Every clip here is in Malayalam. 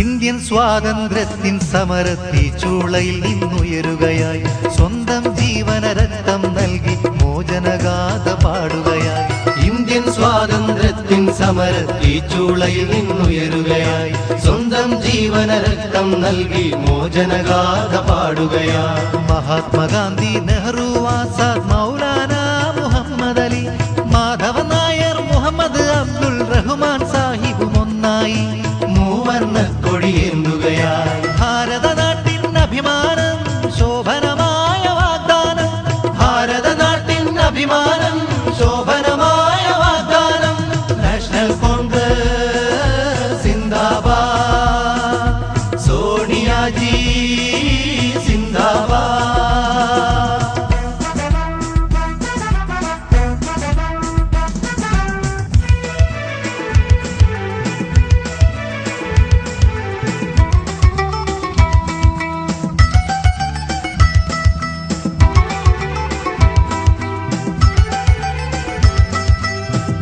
ഇന്ത്യൻ സ്വാതന്ത്ര്യത്തിൻ സമരത്തി ചൂളയിൽ നിന്നുയരുകയായി സ്വന്തം ജീവന രക്തം നൽകി മോചനഗാഥ പാടുകയായി. ഇന്ത്യൻ സ്വാതന്ത്ര്യത്തിൻ സമരത്തി ചൂളയിൽ നിന്നുയരുകയായി സ്വന്തം ജീവന രക്തം നൽകി മോചനഗാഥ പാടുകയായി. മഹാത്മാഗാന്ധി, നെഹ്റു, ആസാദ്, മൗലാന മുഹമ്മദ് അലി, മാധവ നായർ, മുഹമ്മദ് അബ്ദുൽ റഹ്മാൻ സാഹിബും ഒന്നായി മൂവർണ്ണക്കൊടിയേന്തുകയായി. ഭാരതനാട്ടിൻ അഭിമാനം, ശോഭനമായ വാഗ്ദാനം, ഭാരതനാട്ടിൻ അഭിമാനം, ശോഭനമായ വാഗ്ദാനം. നാഷണൽ കോൺഗ്രസ് സിന്ദാബാദ്, സോണിയാജി സിന്ദാബാദ്.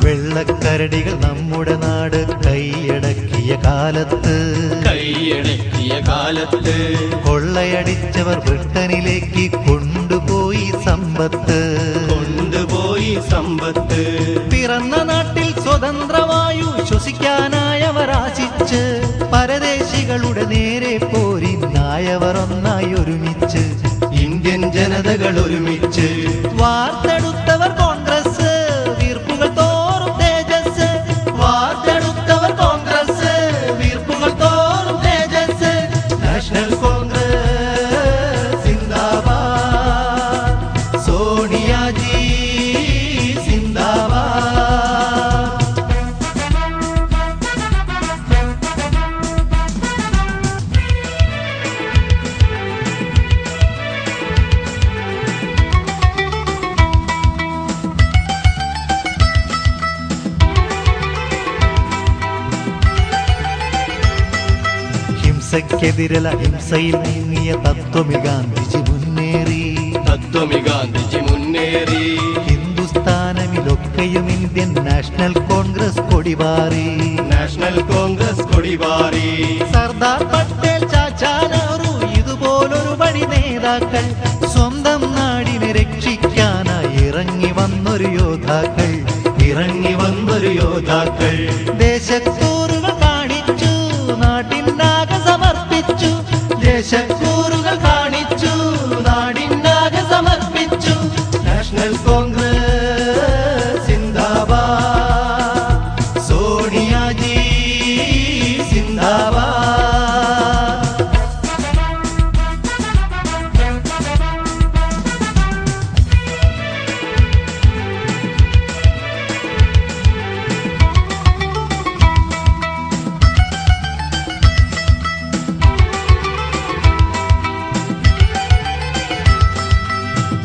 വെള്ളക്കരടികൾ നമ്മുടെ നാട് കൈയടക്കിയ കാലത്ത് കൊള്ളയടിച്ചവർ ബ്രിട്ടനിലേക്ക് കൊണ്ടുപോയി സമ്പത്ത്. പിറന്ന നാട്ടിൽ സ്വതന്ത്രവായു ശ്വസിക്കാനായവർ ആശിച്ച് പരദേശികളുടെ നേരെ പോരിനായവർ ഒന്നായി ഒരുമിച്ച് ഇന്ത്യൻ ജനതകൾ ഒരുമിച്ച് വാർത്തെടുത്തവർ കോൺഗ്രസ്, വീർപ്പുകൾ തോറും തേജസ്. വാർത്തെടുത്തവർ കോൺഗ്രസ്, വീർപ്പുകൾ തോറും തേജസ്. നാഷണൽ കോൺഗ്രസ് സിന്ദാബാദ്, സോണിയാജി സിന്ദാബാദ്. ഹിംസയ്ക്കെതിരല ഹിംസയിൽ നീങ്ങിയ തത്വമിൽ ഗാന്ധിജി മുന്നേറി. ഹിന്ദുസ്ഥാനമിലൊക്കെയും ഇന്ത്യൻ നാഷണൽ കോൺഗ്രസ് കൊടിപാറി. സർദാർ പട്ടേൽ, ചാച്ചാ നെഹ്റു ഇതുപോലൊരു പടി നേതാക്കൾ സ്വന്തം നാടിനെ രക്ഷിക്കാനായി ഇറങ്ങി വന്നൊരു യോദ്ധാക്കൾ. ദേശക്കൂറുകൾ കാണിച്ചു, നാട്ടിനാകെ സമർപ്പിച്ചു. ദേശക്കൂറുകൾ കാണിച്ചു, നാടിനാകെ സമർപ്പിച്ചു. നാഷണൽ കോൺഗ്രസ് സിന്ദാബാദ്, സോണിയാജി സിന്ദാബാദ്.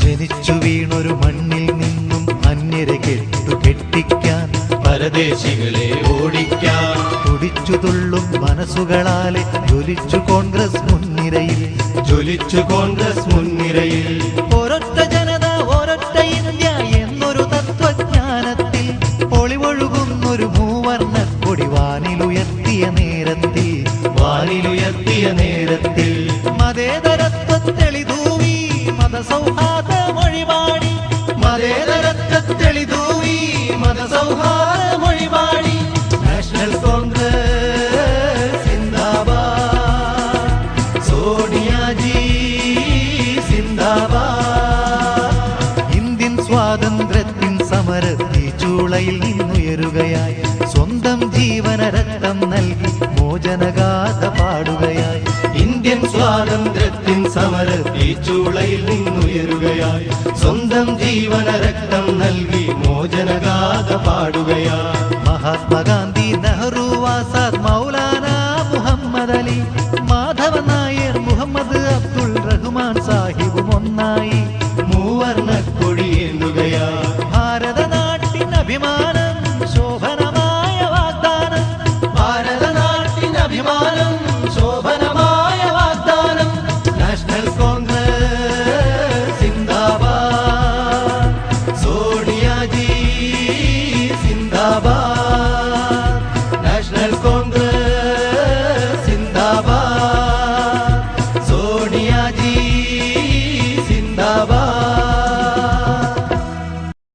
ജനിച്ചു വീണൊരു മണ്ണിൽ നിന്നും അന്യരെ കെട്ടിക്കാൻ പരദേശികളെ ഓടിക്കാൻ തുടിച്ചു തുള്ളും മനസ്സുകളാലെ ജ്വലിച്ചു കോൺഗ്രസ് മുൻനിരയിൽ. ഒരൊറ്റ ജനത, ഒരൊറ്റ ഇന്ത്യ എന്നൊരു തത്വജ്ഞാനത്തിൽ ഒളിവൊഴുകുന്നൊരു മൂവർണ്ണ കൊടി വാനിലുയർത്തിയ നേരത്തിൽ മതേതരത്വത്തെളിതൂവി മതസൗഹാർദ്ദമൊഴിപാടി. മതേതരത്വത്തെളിതൂവി മതസൗഹാർദ്ദമൊഴിപാടി. നാഷണൽ കോൺഗ്രസ് സിന്ദാബാദ്, സോണിയാജി സിന്ദാബാദ്. ഇന്ത്യൻ സ്വാതന്ത്ര്യത്തിൻ സമരത്തി ചൂളയിൽ നിന്നുയരുകയായി സ്വന്തം ജീവന രക്തം നൽകി മോചനഗാഥ പാടുകയായി. ഇന്ത്യൻ സ്വാതന്ത്ര്യത്തിൻ സമരത്തി ചൂളയിൽ നിന്നുയരുകയായി സ്വന്തം ജീവന രക്തം നൽകി മോചനഗാഥ പാടുകയായി. മഹാത്മാഗാന്ധി, നെഹ്റു, ആസാദ്, മൗലാന മുഹമ്മദ് അലി,